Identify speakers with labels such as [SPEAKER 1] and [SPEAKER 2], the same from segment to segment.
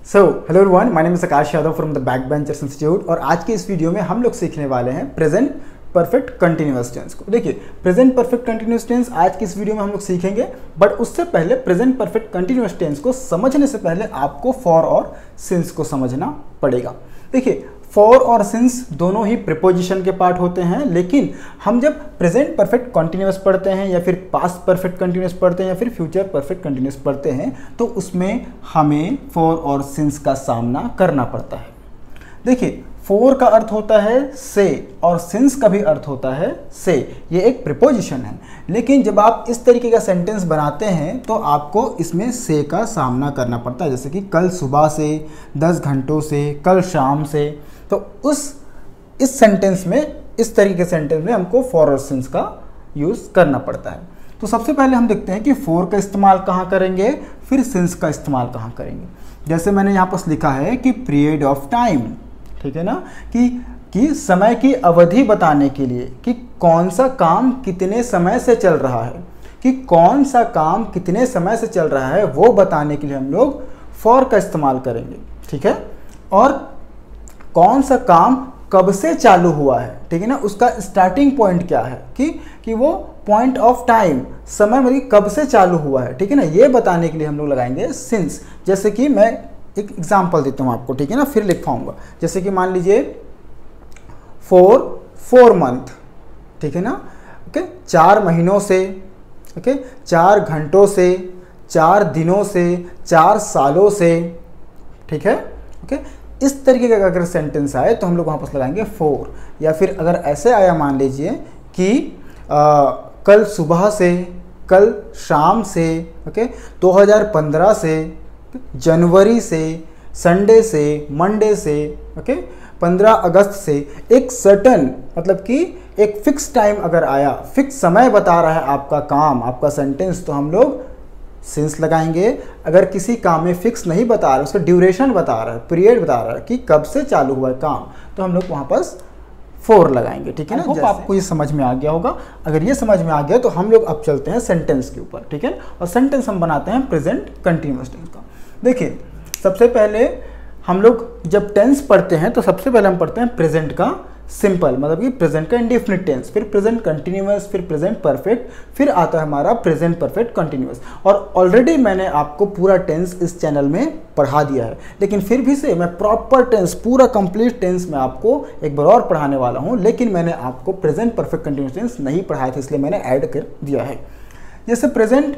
[SPEAKER 1] So hello everyone, my name is Akash Yadav from the backbenchers institute. और आज के इस वीडियो में हम लोग सीखने वाले हैं प्रेजेंट परफेक्ट कंटिन्यूअस टेंस को। देखिए, प्रेजेंट परफेक्ट कंटिन्यूअस टेंस आज की इस वीडियो में हम लोग सीखेंगे, बट उससे पहले प्रेजेंट परफेक्ट कंटिन्यूअस टेंस को समझने से पहले आपको फॉर और सिंस को समझना पड़ेगा। देखिए, फॉर और सिंस दोनों ही प्रीपोजिशन के पार्ट होते हैं, लेकिन हम जब प्रेजेंट परफेक्ट कंटिन्यूअस पढ़ते हैं या फिर पास्ट परफेक्ट कंटिन्यूअस पढ़ते हैं या फिर फ्यूचर परफेक्ट कंटिन्यूअस पढ़ते हैं तो उसमें हमें फॉर और सिंस का सामना करना पड़ता है। देखिए, फॉर का अर्थ होता है से और सिंस का भी अर्थ होता है से। ये एक प्रीपोजिशन है, लेकिन जब आप इस तरीके का सेंटेंस बनाते हैं तो आपको इसमें से का सामना करना पड़ता है। जैसे कि कल सुबह से, 10 घंटों से, कल शाम से। तो इस सेंटेंस में, इस तरीके के सेंटेंस में हमको फॉर और सिंस का यूज़ करना पड़ता है। तो सबसे पहले हम देखते हैं कि फॉर का इस्तेमाल कहाँ करेंगे, फिर सिंस का इस्तेमाल कहाँ करेंगे। जैसे मैंने यहाँ पर लिखा है कि पीरियड ऑफ टाइम, ठीक है ना, कि समय की अवधि बताने के लिए कि कौन सा काम कितने समय से चल रहा है, कि कौन सा काम कितने समय से चल रहा है वो बताने के लिए हम लोग फॉर का इस्तेमाल करेंगे, ठीक है। और कौन सा काम कब से चालू हुआ है, ठीक है ना, उसका स्टार्टिंग पॉइंट क्या है, कि वो पॉइंट ऑफ टाइम, समय मतलब कब से चालू हुआ है, ठीक है ना, ये बताने के लिए हम लोग लगाएंगे सिंस। जैसे कि मैं एक एग्जांपल देता हूँ आपको, ठीक है ना, फिर लिख पाऊंगा। जैसे कि मान लीजिए फोर मंथ, ठीक है ना, ओके, 4 महीनों से, ओके, 4 घंटों से, 4 दिनों से, 4 सालों से, ठीक है, ओके। इस तरीके का अगर सेंटेंस आए तो हम लोग वहाँ पर लगाएंगे फॉर। या फिर अगर ऐसे आया, मान लीजिए कि कल सुबह से, कल शाम से, ओके, 2015 से, जनवरी से, संडे से, मंडे से, ओके, 15 अगस्त से, एक सर्टन मतलब कि एक फिक्स टाइम अगर आया, फिक्स समय बता रहा है आपका काम, आपका सेंटेंस, तो हम लोग सिंस लगाएंगे। अगर किसी काम में फिक्स नहीं बता रहा, उसका ड्यूरेशन बता रहा है, पीरियड बता रहा है कि कब से चालू हुआ है काम, तो हम लोग वहाँ पर फॉर लगाएंगे, ठीक है ना। होप आपको ये समझ में आ गया होगा। अगर ये समझ में आ गया तो हम लोग अब चलते हैं सेंटेंस के ऊपर, ठीक है। और सेंटेंस हम बनाते हैं प्रेजेंट कंटिन्यूअस टेंस का। देखिए, सबसे पहले हम लोग जब टेंस पढ़ते हैं तो सबसे पहले हम पढ़ते हैं प्रेजेंट का सिंपल, मतलब कि प्रेजेंट का इंडेफिनिट टेंस, फिर प्रेजेंट कंटिन्यूअस, फिर प्रेजेंट परफेक्ट, फिर आता है हमारा प्रेजेंट परफेक्ट कंटिन्यूअस। और ऑलरेडी मैंने आपको पूरा टेंस इस चैनल में पढ़ा दिया है, लेकिन फिर भी से मैं प्रॉपर टेंस, पूरा कंप्लीट टेंस में आपको एक बार और पढ़ाने वाला हूँ। लेकिन मैंने आपको प्रेजेंट परफेक्ट कंटिन्यूअस टेंस नहीं पढ़ाया था, इसलिए मैंने ऐड कर दिया है। जैसे प्रेजेंट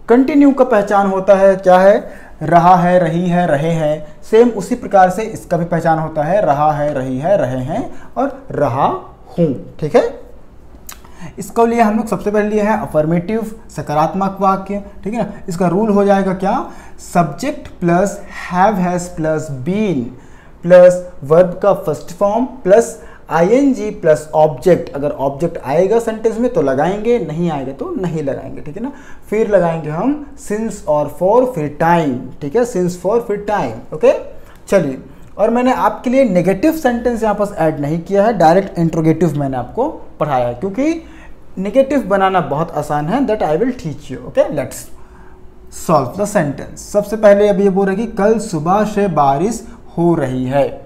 [SPEAKER 1] कंटिन्यू का पहचान होता है, क्या है, रहा है, रही है, रहे हैं। सेम उसी प्रकार से इसका भी पहचान होता है, रहा है, रही है, रहे हैं और रहा हूं, ठीक है। इसको लिए हम लोग सबसे पहले लिए है अफर्मेटिव, सकारात्मक वाक्य, ठीक है ना। इसका रूल हो जाएगा क्या, subject plus have has plus been plus verb का first form plus ING plus object. अगर ऑब्जेक्ट आएगा सेंटेंस में तो लगाएंगे, नहीं आएगा तो नहीं लगाएंगे, ठीक है ना। फिर लगाएंगे हम सिंस और फॉर, फिर टाइम, ठीक है, सिंस फॉर फिर टाइम, ओके। चलिए, और मैंने आपके लिए नेगेटिव सेंटेंस यहाँ पर ऐड नहीं किया है, डायरेक्ट इंट्रोगेटिव मैंने आपको पढ़ाया है, क्योंकि नेगेटिव बनाना बहुत आसान है। That I will teach you, okay. Let's solve the sentence. सबसे पहले अब ये बोल रहे कि कल सुबह से बारिश हो रही है,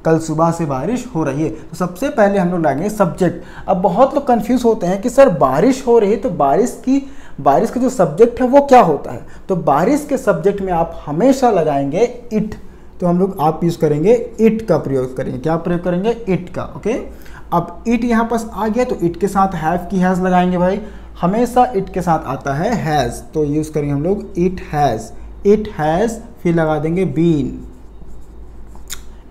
[SPEAKER 1] कल सुबह से बारिश हो रही है। तो सबसे पहले हम लोग लाएंगे सब्जेक्ट। अब बहुत लोग कंफ्यूज होते हैं कि सर बारिश हो रही है तो बारिश का जो सब्जेक्ट है वो क्या होता है। तो बारिश के सब्जेक्ट में आप हमेशा लगाएंगे इट। तो हम लोग आप यूज करेंगे इट का प्रयोग करेंगे। क्या प्रयोग करेंगे, इट का, ओके। अब इट यहाँ पास आ गया तो इट के साथ हैव की हैज लगाएंगे भाई, हमेशा इट के साथ आता है हैज, तो यूज करेंगे हम लोग इट हैज, इट हैज, फिर लगा देंगे बीन,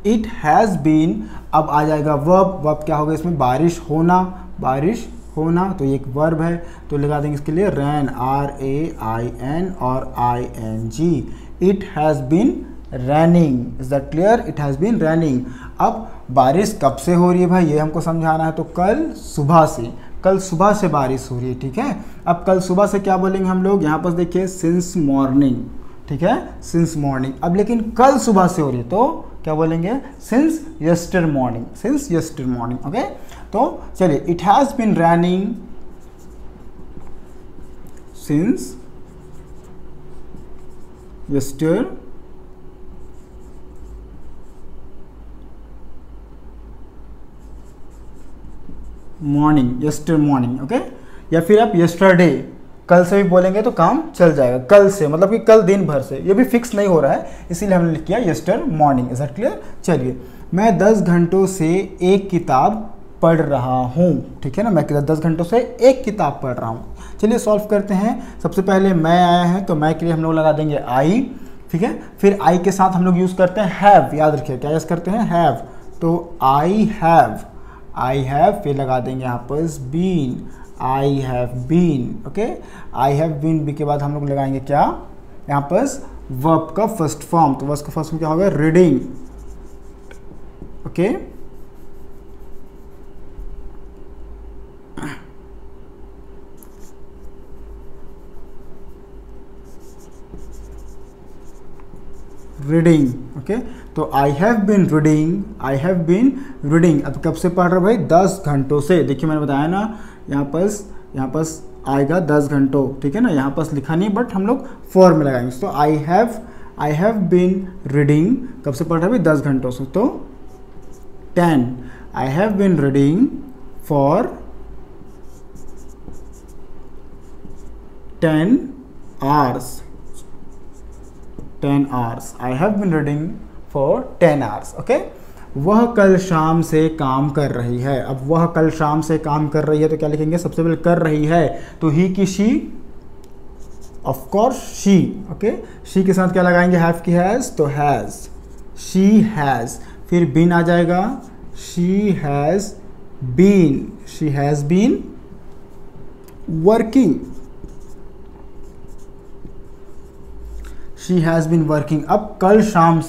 [SPEAKER 1] इट हैज़ बीन। अब आ जाएगा वर्ब, वर्ब क्या होगा इसमें, बारिश होना, बारिश होना, तो ये एक वर्ब है, तो लगा देंगे इसके लिए रैन, RAIN और ING। It has been raining, is that clear, it has been raining. अब बारिश कब से हो रही है भाई, ये हमको समझाना है, तो कल सुबह से, कल सुबह से बारिश हो रही है, ठीक है। अब कल सुबह से क्या बोलेंगे हम लोग, यहाँ पर देखिए सिंस मॉर्निंग, ठीक है, सिंस मॉर्निंग। अब लेकिन कल सुबह से हो रही है तो क्या बोलेंगे, since यस्टर morning, since यस्टर morning, okay. तो चलिए, it has been raining since यस्टर morning, yesterday morning, okay. या फिर आप यस्टरडे, कल से भी बोलेंगे तो काम चल जाएगा, कल से मतलब कि कल दिन भर से, ये भी फिक्स नहीं हो रहा है, इसीलिए हमने लिख किया यस्टर मॉर्निंग। Is that clear? चलिए, मैं 10 घंटों से एक किताब पढ़ रहा हूँ, ठीक है ना, मैं 10 घंटों से एक किताब पढ़ रहा हूँ। चलिए सॉल्व करते हैं। सबसे पहले मैं आया है तो मैं के लिए हम लोग लगा देंगे आई, ठीक है। फिर आई के साथ हम लोग यूज़ करते हैं हैव, याद रखिए क्या यूज़ करते हैं, हैव। तो आई हैव, फिर लगा देंगे यहाँ पर been, I have been, okay. I have been B के बाद हम लोग लगाएंगे क्या, यहाँ पर वर्ब का फर्स्ट फॉर्म, तो वर्ब का फर्स्ट फॉर्म क्या होगा, रीडिंग, ओके। Reading, okay. तो आई हैव बीन रीडिंग, अब कब से पढ़ रहा भाई, 10 घंटों से। देखिए मैंने बताया ना, यहाँ पर आएगा 10 घंटों, ठीक है ना, यहाँ पर लिखा नहीं बट हम लोग फॉर में लगाएंगे। तो आई हैव बीन रीडिंग, कब से पढ़ रहा भाई, 10 घंटों से, तो 10, I have been reading for 10 hours, 10 hours, I have been reading for 10 hours, okay। वह कल शाम से काम कर रही है। अब वह कल शाम से काम कर रही है तो क्या लिखेंगे, सबसे पहले कर रही है तो ही की she, of course she, okay. She के साथ क्या लगाएंगे, हैव की हैज, तो हैज, शी हैज। फिर बीन आ जाएगा, she has been working, she has been working. अब कल शाम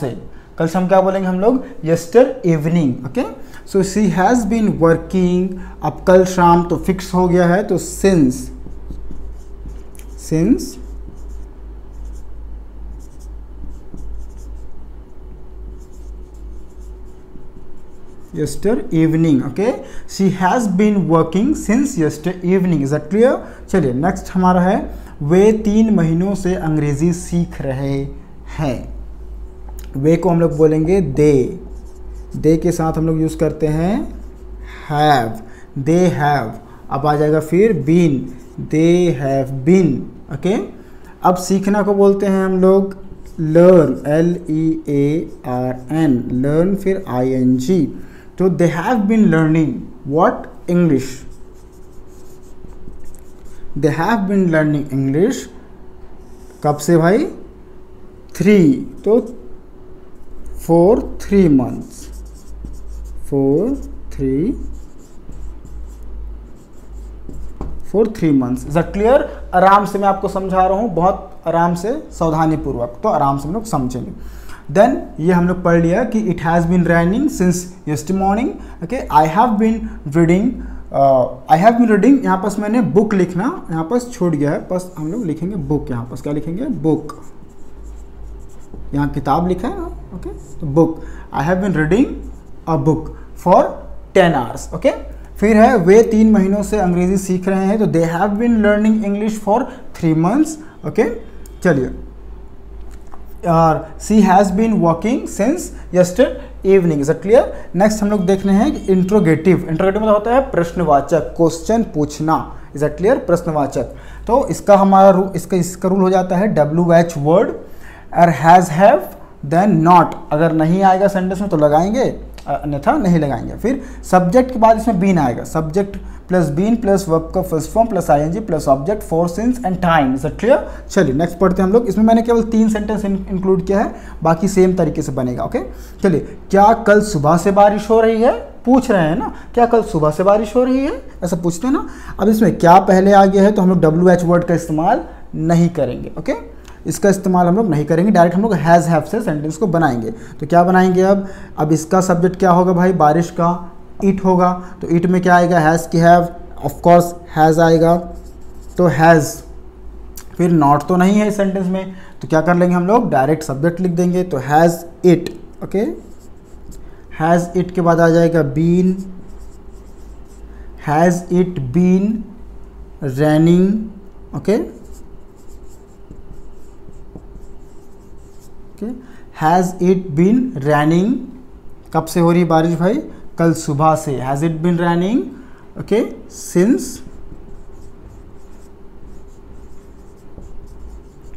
[SPEAKER 1] क्या बोलेंगे हम लोग, yester evening, okay. So she has been working, अब कल शाम तो फिक्स हो गया है, तो since यस्टर evening, okay. She has been working since यस्टर evening. Is that clear? चलिए नेक्स्ट हमारा है, वे 3 महीनों से अंग्रेजी सीख रहे हैं। वे को हम लोग बोलेंगे दे के साथ हम लोग यूज़ करते हैं हैव, दे हैव। अब आ जाएगा फिर been, they have been, okay. अब सीखना को बोलते हैं हम लोग लर्न, LEARN, लर्न, फिर ING। तो they have been learning what, English, they have been learning English, कब से भाई, 3, तो for 3 months, is that clear? आराम से मैं आपको समझा रहा हूँ, बहुत आराम से, सावधानी पूर्वक, तो आराम से हम लोग समझेंगे। देन ये हम लोग पढ़ लिया कि it has been raining since यस्टर morning, okay. I have been reading, यहाँ पास मैंने बुक लिखना यहाँ पास छूट गया है, बस हम लोग लिखेंगे बुक, यहाँ पास क्या लिखेंगे, बुक, यहाँ किताब लिखा है ना, ओके। तो book, I have been reading a book for 10 hours, okay. फिर है वे 3 महीनों से अंग्रेजी सीख रहे हैं, तो they have been learning English for 3 months, okay. चलिए, और she has been working since यस्टर evening. Is clear? Next हम लोग देख रहे हैं इंट्रोगेटिव। इंट्रोगेटिव मतलब होता है प्रश्नवाचक, क्वेश्चन पूछना। Is clear? प्रश्नवाचक। तो इसका हमारा इसका रूल हो जाता है WH वर्ड और हैज़, हैव, देन नॉट। अगर नहीं आएगा सेंटेंस में तो लगाएंगे, अन्यथा नहीं लगाएंगे। फिर सब्जेक्ट के बाद इसमें बीन आएगा, subject plus been plus verb का first form plus ING plus object for, since and time. Is clear? चलिए नेक्स्ट पढ़ते हैं हम लोग। इसमें मैंने केवल 3 सेंटेंस इंक्लूड किया है, बाकी सेम तरीके से बनेगा, ओके। चलिए, क्या कल सुबह से बारिश हो रही है? पूछ रहे हैं ना, क्या कल सुबह से बारिश हो रही है, ऐसा पूछते हैं ना। अब इसमें क्या पहले आ गया है तो हम लोग WH वर्ड का इस्तेमाल नहीं करेंगे, ओके। इसका इस्तेमाल हम लोग नहीं करेंगे, डायरेक्ट हम लोग हैज़, हैव से सेंटेंस को बनाएंगे। तो क्या बनाएंगे अब इसका सब्जेक्ट क्या होगा भाई, बारिश का इट होगा। तो इट में क्या आएगा, हैज़ की हैव, ऑफ कोर्स हैज़ आएगा, तो हैज़। फिर नॉट तो नहीं है इस सेंटेंस में, तो क्या कर लेंगे हम लोग, डायरेक्ट सब्जेक्ट लिख देंगे, तो has it, okay. Has it के बाद आ जाएगा been, has it been raining, okay. Has it been raining, कब से हो रही बारिश भाई, कल सुबह से। Has it been raining okay, since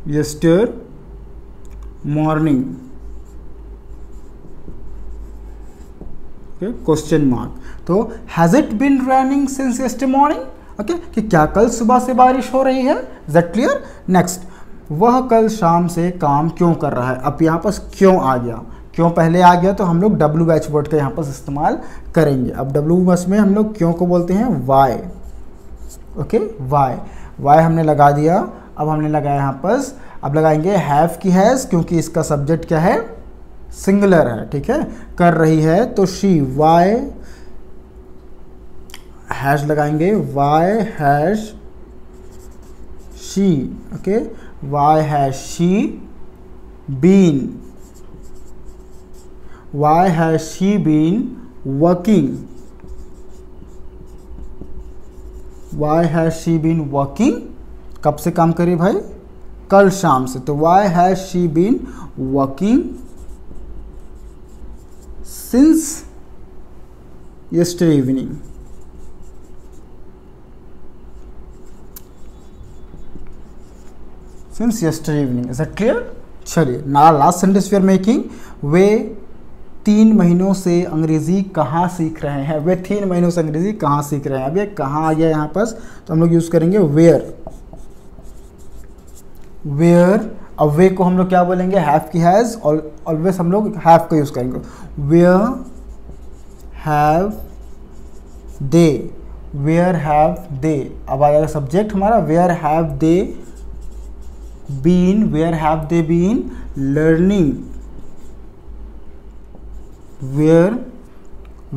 [SPEAKER 1] यस्टर morning, question mark. तो has it been raining since यस्टर morning, okay, कि क्या कल सुबह से बारिश हो रही है, इज दैट क्लियर। नेक्स्ट, वह कल शाम से काम क्यों कर रहा है। अब यहाँ पर क्यों आ गया, क्यों पहले आ गया तो हम लोग WH वर्ड का यहाँ पर इस्तेमाल करेंगे। अब WH में हम लोग क्यों को बोलते हैं वाई, ओके, वाई हमने लगा दिया। अब हमने लगाया यहाँ पर, अब लगाएंगे हैव की हैज़, क्योंकि इसका सब्जेक्ट क्या है, सिंगुलर है, ठीक है, कर रही है, तो शी, वाई हैश लगाएंगे, why has she, okay, why has she been, why has she been working, why has she been working, कब से काम करी भाई, कल शाम से, तो why has she been working since yesterday evening. Since yesterday evening, is that clear? चलिए, now last sentence we are making, वे 3 महीनों से अंग्रेजी कहाँ सीख रहे हैं, वे 3 महीनों से अंग्रेजी कहाँ सीख रहे हैं। अब ये कहाँ आ गया यहाँ पास, तो हम लोग यूज करेंगे वेयर, वेयर। अब वे को हम लोग क्या बोलेंगे, हैव की हैज, ऑलवेज हम लोग हैव का यूज करेंगे, where have they, where have they. अब आ जाएगा सब्जेक्ट हमारा, where have they been, where have they been learning,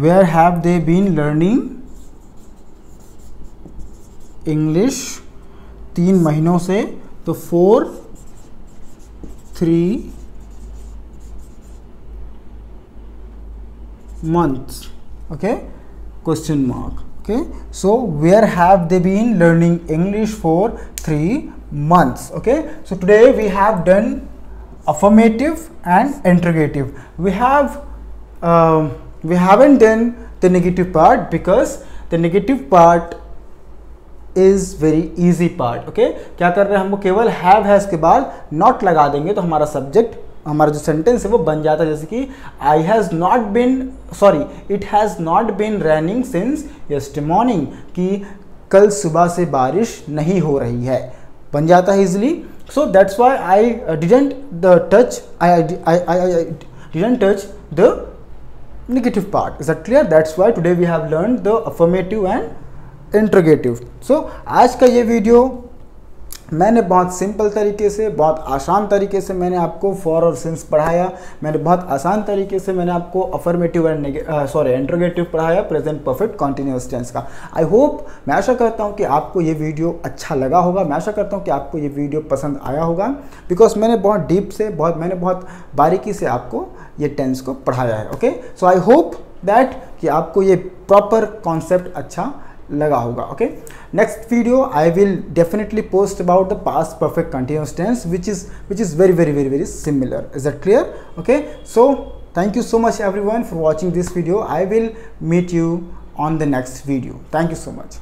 [SPEAKER 1] where have they been learning English 3 महीनों से, तो 4 3 months, okay, question mark, okay, so where have they been learning English for 3 months, okay. So today we have done affirmative and interrogative. We haven't done the negative part because the negative part is very easy part, okay. क्या कर रहे हैं, हमको केवल have has के बाद not लगा देंगे तो हमारा सब्जेक्ट, हमारा जो सेंटेंस है वो बन जाता है, जैसे कि it has not been raining since yesterday morning, कि कल सुबह से बारिश नहीं हो रही है, बन जाता है easily. So that's why I didn't touch the negative part, is that clear? That's why today we have learned the affirmative and interrogative. So आज का ये वीडियो मैंने बहुत सिंपल तरीके से, बहुत आसान तरीके से मैंने आपको फॉर और सिंस पढ़ाया, मैंने बहुत आसान तरीके से मैंने आपको अफर्मेटिव एंड इंट्रोगेटिव पढ़ाया प्रेजेंट परफेक्ट कॉन्टिन्यूअस टेंस का। आई होप, मैं आशा करता हूँ कि आपको ये वीडियो अच्छा लगा होगा, मैं आशा करता हूँ कि आपको ये वीडियो पसंद आया होगा, बिकॉज मैंने बहुत डीप से, मैंने बहुत बारीकी से आपको ये टेंस को पढ़ाया है, okay. So I hope that कि आपको ये प्रॉपर कॉन्सेप्ट अच्छा लगा होगा, okay. Next video I will definitely post about the past perfect continuous tense which is very similar, is that clear? Okay, so thank you so much everyone for watching this video. I will meet you on the next video. Thank you so much.